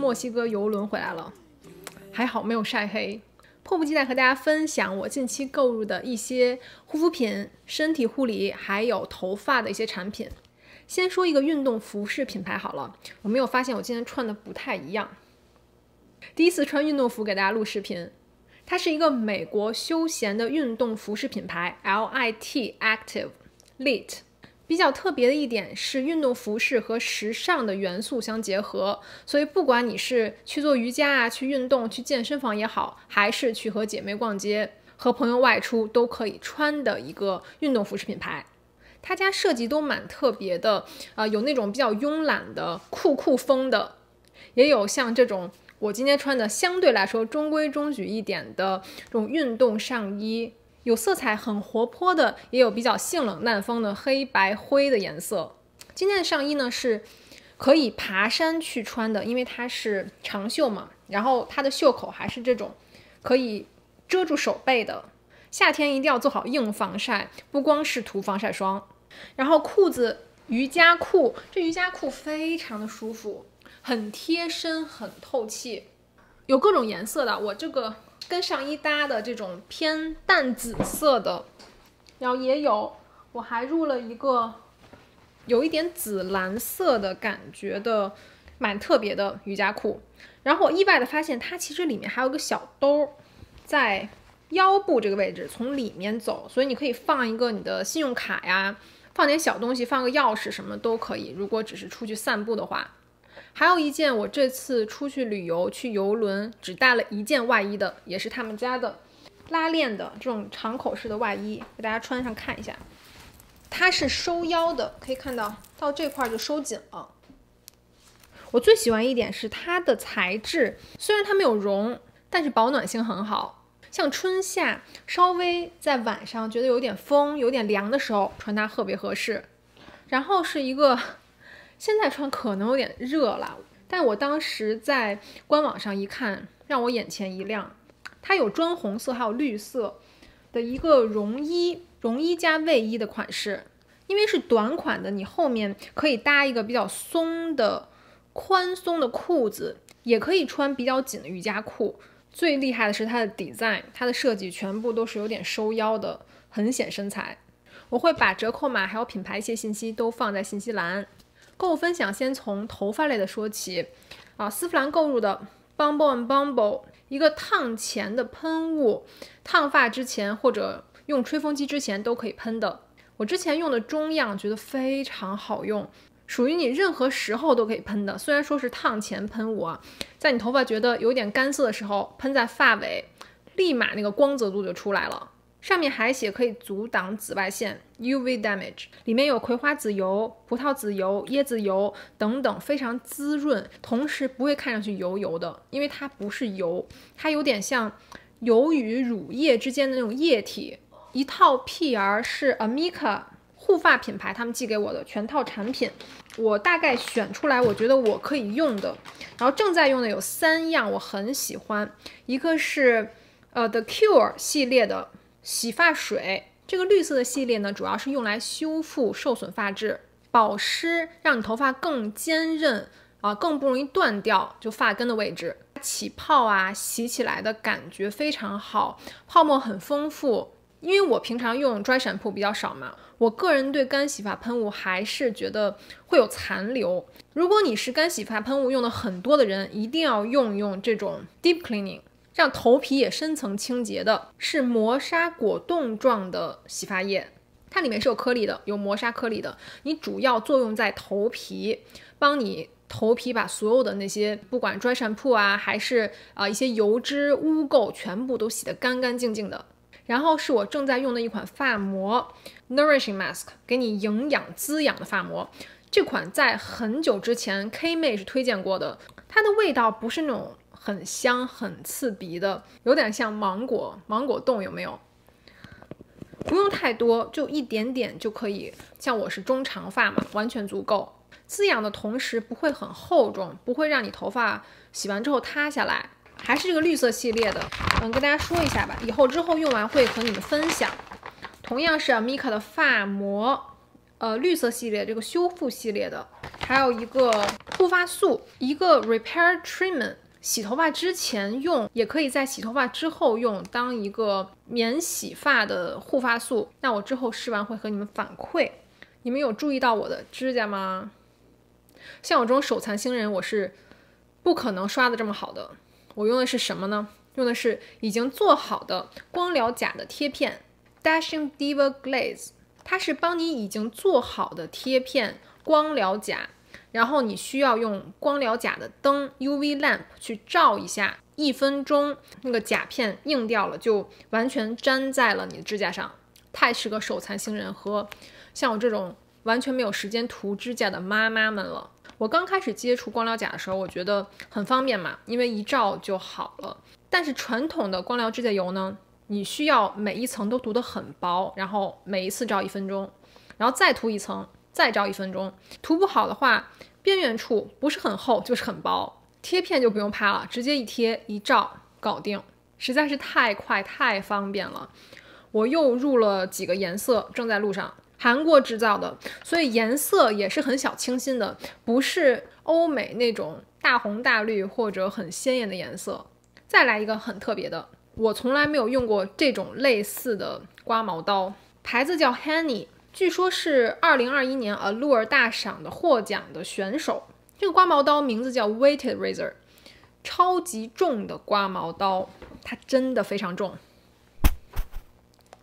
墨西哥游轮回来了，还好没有晒黑。迫不及待和大家分享我近期购入的一些护肤品、身体护理还有头发的一些产品。先说一个运动服饰品牌好了，我没有发现我今天穿的不太一样。第一次穿运动服给大家录视频，它是一个美国休闲的运动服饰品牌 LIT Active Lit。比较特别的一点是运动服饰和时尚的元素相结合，所以不管你是去做瑜伽啊、去运动、去健身房也好，还是去和姐妹逛街、和朋友外出都可以穿的一个运动服饰品牌。他家设计都蛮特别的，有那种比较慵懒的酷风的，也有像这种我今天穿的相对来说中规中矩一点的这种运动上衣。有色彩很活泼的，也有比较性冷淡风的黑白灰的颜色。今天的上衣呢是可以爬山去穿的，因为它是长袖嘛，然后它的袖口还是这种可以遮住手背的。夏天一定要做好硬防晒，不光是涂防晒霜。然后裤子瑜伽裤，这瑜伽裤非常的舒服，很贴身，很透气，有各种颜色的。我这个跟上衣搭的这种偏淡紫色的，然后也有，我还入了一个有一点紫蓝色的感觉的蛮特别的瑜伽裤。然后我意外的发现它其实里面还有个小兜，在腰部这个位置从里面走，所以你可以放一个你的信用卡呀，放点小东西，放个钥匙什么都可以，如果只是出去散步的话。还有一件我这次出去旅游去游轮只带了一件外衣的，也是他们家的拉链的这种长口式的外衣，给大家穿上看一下。它是收腰的，可以看到到这块就收紧了。我最喜欢一点是它的材质，虽然它没有绒，但是保暖性很好。像春夏稍微在晚上觉得有点风有点凉的时候穿它特别合适。然后是一个现在穿可能有点热了，但我当时在官网上一看，让我眼前一亮。它有砖红色还有绿色的一个绒衣加卫衣的款式，因为是短款的，你后面可以搭一个比较松的宽松的裤子，也可以穿比较紧的瑜伽裤。最厉害的是它的 design， 它的设计全部都是有点收腰的，很显身材。我会把折扣码还有品牌一些信息都放在信息栏。购物分享先从头发类的说起丝芙兰购入的 Bumble and Bumble 一个烫前的喷雾，烫发之前或者用吹风机之前都可以喷的。我之前用的中样觉得非常好用，属于你任何时候都可以喷的。虽然说是烫前喷雾在你头发觉得有点干涩的时候喷在发尾，立马那个光泽度就出来了。上面还写可以阻挡紫外线 UV damage， 里面有葵花籽油、葡萄籽油、椰子油等等，非常滋润，同时不会看上去油油的，因为它不是油，它有点像油与乳液之间的那种液体。一套 PR 是 Amika 护发品牌他们寄给我的全套产品，我大概选出来我觉得我可以用的，然后正在用的有3样我很喜欢。一个是The Cure 系列的洗发水，这个绿色的系列呢，主要是用来修复受损发质，保湿，让你头发更坚韧更不容易断掉，就发根的位置。起泡洗起来的感觉非常好，泡沫很丰富。因为我平常用 dry shampoo 比较少嘛，我个人对干洗发喷雾还是觉得会有残留。如果你是干洗发喷雾用的很多的人，一定要用这种 deep cleaning，让头皮也深层清洁的，是磨砂果冻状的洗发液，它里面是有颗粒的，有磨砂颗粒的。你主要作用在头皮，帮你头皮把所有的那些不管dry shampoo还是一些油脂污垢全部都洗得干干净净的。然后是我正在用的一款发膜 Nourishing Mask， 给你营养滋养的发膜。这款在很久之前 K 妹是推荐过的，它的味道不是那种很香很刺鼻的，有点像芒果冻，有没有？不用太多，就一点点就可以。像我是中长发嘛，完全足够。滋养的同时不会很厚重，不会让你头发洗完之后塌下来。还是这个绿色系列的，跟大家说一下吧，以后之后用完会和你们分享。同样是 Amika 的发膜，绿色系列这个修复系列的，还有一个护发素，一个 Repair Treatment。洗头发之前用，也可以在洗头发之后用，当一个免洗发的护发素。那我之后试完会和你们反馈。你们有注意到我的指甲吗？像我这种手残星人，我是不可能刷的这么好的。我用的是什么呢？用的是已经做好的光疗甲的贴片 Dashing Diva Glaze， 它是帮你已经做好的贴片光疗甲，然后你需要用光疗甲的灯 UV lamp 去照一下，1分钟那个甲片硬掉了，就完全粘在了你的指甲上，太适合手残星人和像我这种完全没有时间涂指甲的妈妈们了。我刚开始接触光疗甲的时候，我觉得很方便嘛，因为一照就好了。但是传统的光疗指甲油呢，你需要每一层都涂得很薄，然后每一次照1分钟，然后再涂一层，再照1分钟。涂不好的话，边缘处不是很厚就是很薄，贴片就不用拍了，直接一贴一照搞定，实在是太快太方便了。我又入了几个颜色，正在路上。韩国制造的，所以颜色也是很小清新的，不是欧美那种大红大绿或者很鲜艳的颜色。再来一个很特别的，我从来没有用过这种类似的刮毛刀，牌子叫 Henny， 据说是2021年 Allure 大赏的获奖的选手。这个刮毛刀名字叫 Weighted Razor， 超级重的刮毛刀，它真的非常重，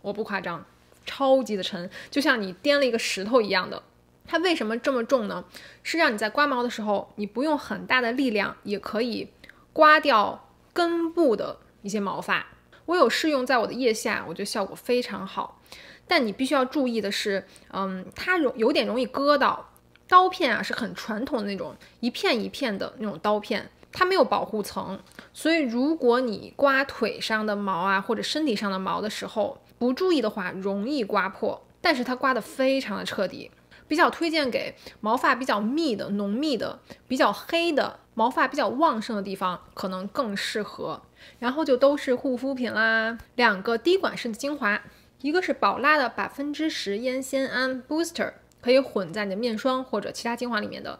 我不夸张，超级的沉，就像你掂了一个石头一样的。它为什么这么重呢？是让你在刮毛的时候，你不用很大的力量也可以刮掉根部的一些毛发。我有试用在我的腋下，我觉得效果非常好。但你必须要注意的是，它有点容易割到。刀片啊是很传统的那种一片一片的那种刀片，它没有保护层，所以如果你刮腿上的毛啊或者身体上的毛的时候不注意的话，容易刮破。但是它刮得非常的彻底，比较推荐给毛发比较密的、浓密的、比较黑的、毛发比较旺盛的地方，可能更适合。然后就都是护肤品啦，2个滴管式的精华，一个是宝拉的10%烟酰胺 Booster， 可以混在你的面霜或者其他精华里面的，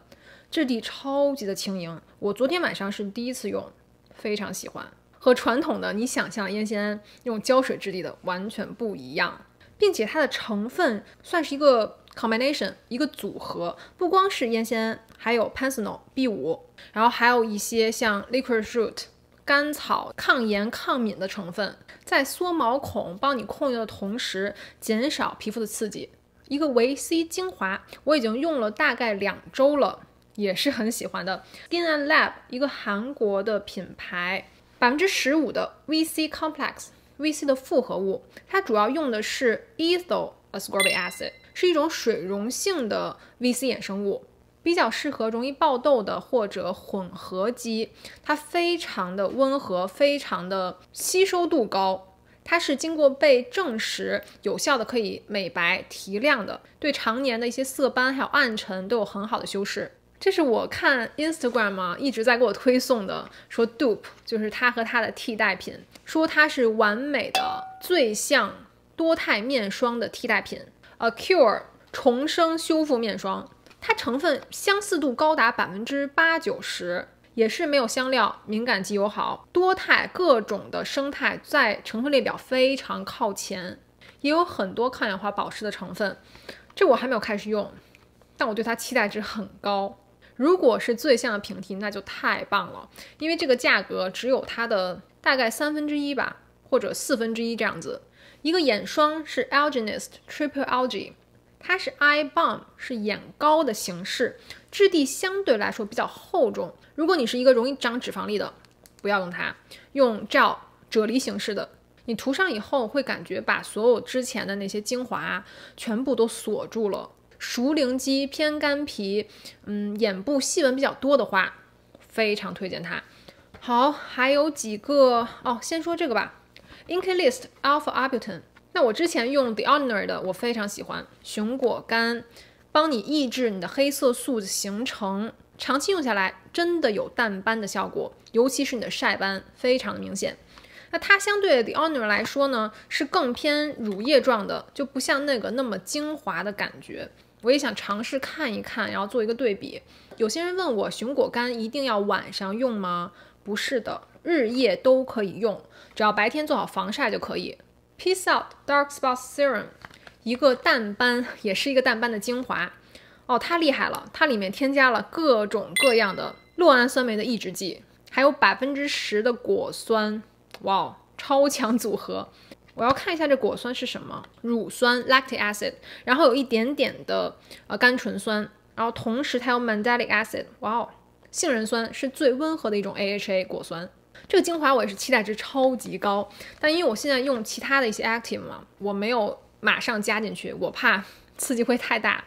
质地超级的轻盈。我昨天晚上是第一次用，非常喜欢。和传统的你想象烟酰胺用胶水质地的完全不一样，并且它的成分算是一个 combination， 一个组合，不光是烟酰胺，还有 panthenol B5， 然后还有一些像 liquid-root 甘草抗炎抗敏的成分，在缩毛孔帮你控油的同时减少皮肤的刺激。一个维 C 精华我已经用了大概2周了，也是很喜欢的。 Skin and Lab 一个韩国的品牌，15% 的 VC Complex VC 的复合物，它主要用的是 ethyl ascorbic acid， 是一种水溶性的 VC 衍生物，比较适合容易爆痘的或者混合肌。它非常的温和，非常的吸收度高，它是经过被证实有效的可以美白提亮的，对常年的一些色斑还有暗沉都有很好的修饰。这是我看 Instagram 一直在给我推送的，说 Dupe 就是它和它的替代品，说它是完美的最像多肽面霜的替代品 Acure 重生修复面霜，它成分相似度高达80-90%，也是没有香料，敏感肌友好，多肽各种的生态在成分列表非常靠前，也有很多抗氧化保湿的成分。这我还没有开始用，但我对它期待值很高。如果是最像的平替，那就太棒了，因为这个价格只有它的大概1/3吧，或者1/4这样子。一个眼霜是 Algenist Triple Algae， 它是 eye balm， 是眼膏的形式，质地相对来说比较厚重。如果你是一个容易长脂肪粒的，不要用它，用gel啫喱形式的，你涂上以后会感觉把所有之前的那些精华全部都锁住了。熟龄肌偏干皮，眼部细纹比较多的话，非常推荐它。好，还有几个先说这个吧 ，Inkey-List Alpha Arbutin。那我之前用 The Ordinary 的，我非常喜欢，熊果苷帮你抑制你的黑色素的形成，长期用下来真的有淡斑的效果，尤其是你的晒斑非常的明显。那它相对 The Ordinary 来说呢，是更偏乳液状的，就不像那个那么精华的感觉。我也想尝试看一看，然后做一个对比。有些人问我，熊果苷一定要晚上用吗？不是的，日夜都可以用，只要白天做好防晒就可以。Peace Out Dark Spot Serum， 一个淡斑，也是一个淡斑的精华。哦，它厉害了，它里面添加了各种各样的酪氨酸酶的抑制剂，还有10%的果酸，哇，超强组合。我要看一下这果酸是什么，乳酸 lactic acid， 然后有一点点的甘醇酸，然后同时它有 mandelic acid， 哇哦，杏仁酸是最温和的一种 AHA 果酸。这个精华我也是期待值超级高，但因为我现在用其他的一些 active 嘛，我没有马上加进去，我怕刺激会太大，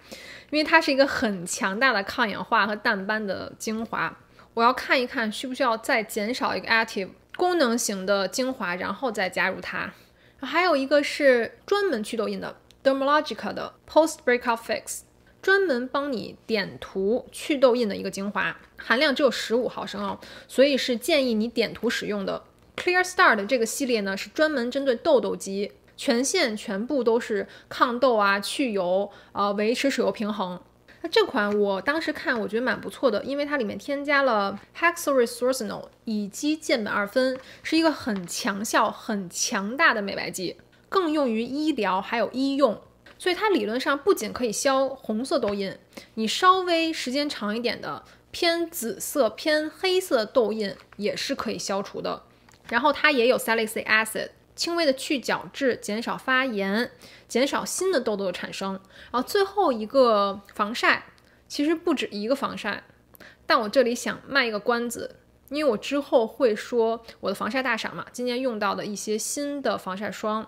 因为它是一个很强大的抗氧化和淡斑的精华。我要看一看需不需要再减少一个 active 功能型的精华，然后再加入它。还有一个是专门祛痘印的 Dermalogica 的 Post Breakout Fix， 专门帮你点涂祛痘印的一个精华，含量只有15毫升哦，所以是建议你点涂使用的。Clear Star 的这个系列呢，是专门针对痘痘肌，全线全部都是抗痘啊、去油、维持水油平衡。那这款我当时看我觉得蛮不错的，因为它里面添加了 hexoresorcinol 乙基键苯2酚，是一个很强效很强大的美白剂，更用于医疗还有医用，所以它理论上不仅可以消红色痘印，你稍微时间长一点的偏紫色偏黑色的痘印也是可以消除的。然后它也有 salicylic acid，轻微的去角质，减少发炎，减少新的痘痘的产生。然后最后一个防晒，其实不止一个防晒，但我这里想卖一个关子，因为我之后会说我的防晒大赏嘛，今年用到的一些新的防晒霜。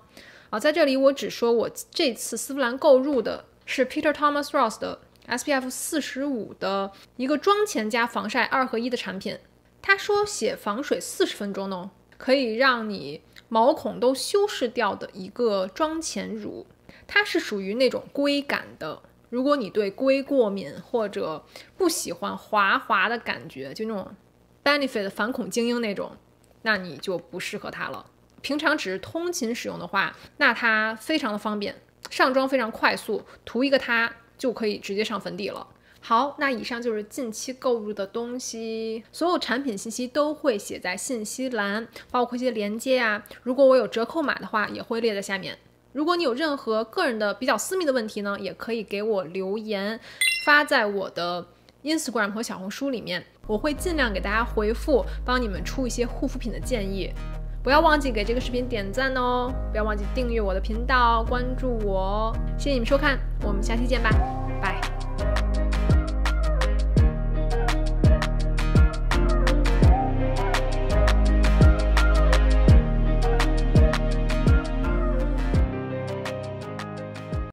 在这里我只说我这次丝芙兰购入的是 Peter Thomas Roth 的 SPF 45的一个妆前加防晒2合1的产品。他说写防水40分钟呢，可以让你毛孔都修饰掉的一个妆前乳，它是属于那种硅感的。如果你对硅过敏或者不喜欢滑滑的感觉，就那种 Benefit 反恐精英那种，那你就不适合它了。平常只是通勤使用的话，那它非常的方便，上妆非常快速，涂一个它就可以直接上粉底了。好，那以上就是近期购入的东西，所有产品信息都会写在信息栏，包括一些连接啊，如果我有折扣码的话也会列在下面。如果你有任何个人的比较私密的问题呢，也可以给我留言，发在我的 Instagram 和小红书里面，我会尽量给大家回复，帮你们出一些护肤品的建议。不要忘记给这个视频点赞哦，不要忘记订阅我的频道，关注我。谢谢你们收看，我们下期见吧，拜。